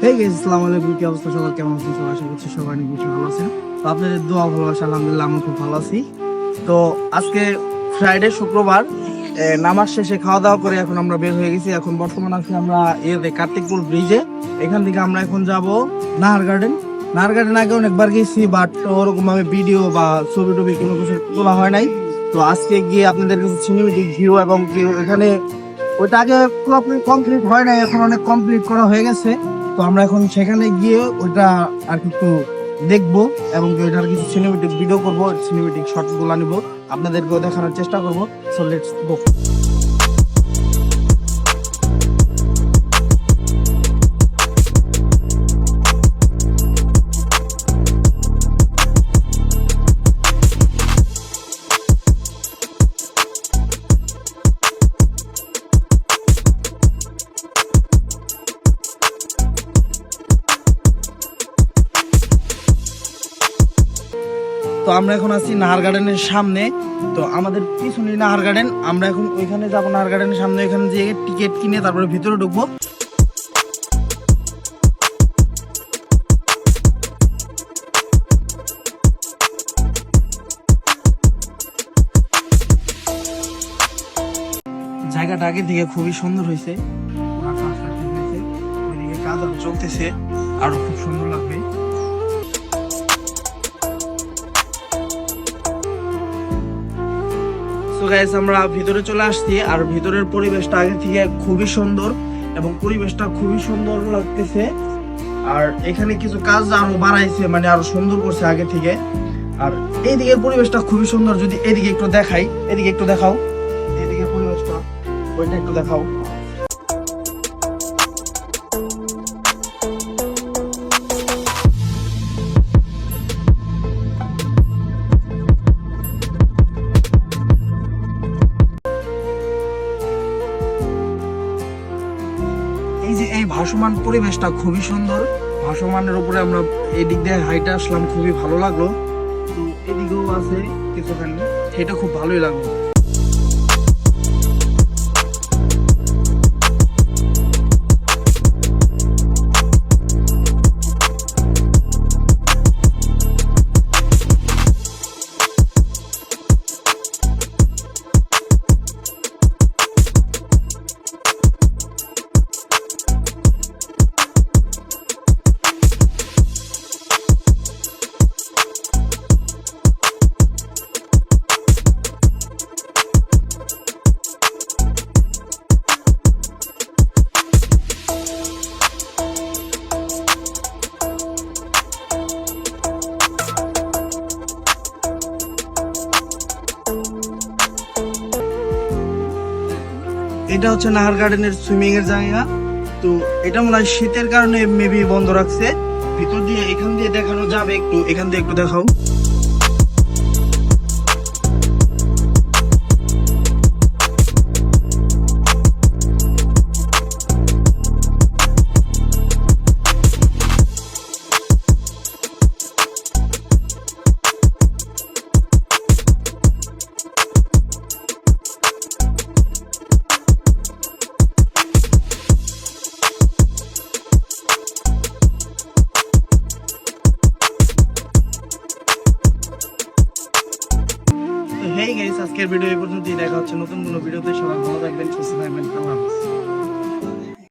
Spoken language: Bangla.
হেই গাইস, আসসালামু আলাইকুম। কি অবস্থা সবার, কেমন আছেন সবাই? আশা করছি সবাই অনেক বেশি ভালো আছেন। তো আপনাদের দোয়া ভালোবাসা, আলহামদুলিল্লাহ আমি খুব ভালো আছি। তো আজকে ফ্রাইডে, শুক্রবার, নামাজ শেষে খাওয়া দাওয়া করে এখন আমরা বের হয়ে গেছি। এখন বর্তমানে আছি আমরা কার্তিকপুর ব্রিজে। এখান থেকে আমরা এখন যাব নাহার গার্ডেন। নাহার গার্ডেন আগে অনেকবার গেছি, বাট ওরকম ভাবে ভিডিও বা ছবি টবি কোনো কিছু তোলা হয় নাই। তো আজকে গিয়ে আপনাদের কাছে সিনেমেটিক ভিউ এবং এখানে ওইটা আগে পুরোপুরি কমপ্লিট হয় নাই, এখন অনেক কমপ্লিট করা হয়ে গেছে। তো আমরা এখন সেখানে গিয়ে ওইটা আর কি একটু দেখবো এবং ওইটার কিছু সিনেমেটিক ভিডিও করবো, সিনেমেটিক শর্টস গুলো নিবো, আপনাদেরকেও দেখানোর চেষ্টা করবো। So let's go. তো আমরা এখন আছি নাহার গার্ডেনের সামনে। তো আমাদের পিছনে নাহার গার্ডেন, আমরা এখন ওইখানে যাবো। নাহার গার্ডেনের সামনে ওইখানে যেয়ে টিকিট কিনে তারপরে ভিতরে ঢুকবো। জায়গাটা আগে থেকে খুবই সুন্দর হয়েছে, ওইদিকে কাজ চলতেছে, আরো খুব সুন্দর লাগবে। তো গাইস, আমরা ভিতরে চলে আসছি, আর ভিতরের পরিবেশটা আগে থেকে খুবই সুন্দর এবং পরিবেশটা খুবই সুন্দর লাগতেছে। আর এখানে কিছু কাজ আরো বাড়াইছে, মানে আরো সুন্দর করছে আগে থেকে। আর এই দিকের পরিবেশটা খুবই সুন্দর। যদি এদিকে একটু দেখাই, এদিকে একটু দেখাও, এদিকে পরিবেশটা, ওইটা একটু দেখাও। এই যে এই ভাসমান পরিবেশটা খুবই সুন্দর। ভাসমানের উপরে আমরা এই দিক দিয়ে হাইটে আসলাম, খুবই ভালো লাগলো। তো এদিকেও আছে কিছুখানি, সেটা খুব ভালোই লাগলো। এটা হচ্ছে নাহার গার্ডেনের সুইমিং এর জায়গা। তো এটা মনে হয় শীতের কারণে মেবি বন্ধ রাখছে। ভিতর দিয়ে এখান দিয়ে দেখানো যাবে, একটু এখান দিয়ে একটু দেখাও। হেই গাইস, আজকের ভিডিও এই পর্যন্তই। দেখা হচ্ছে নতুন কোনো ভিডিওতে। সবাই ভালো থাকবেন, সুস্থ থাকবেন। আল্লাহ হাফেজ।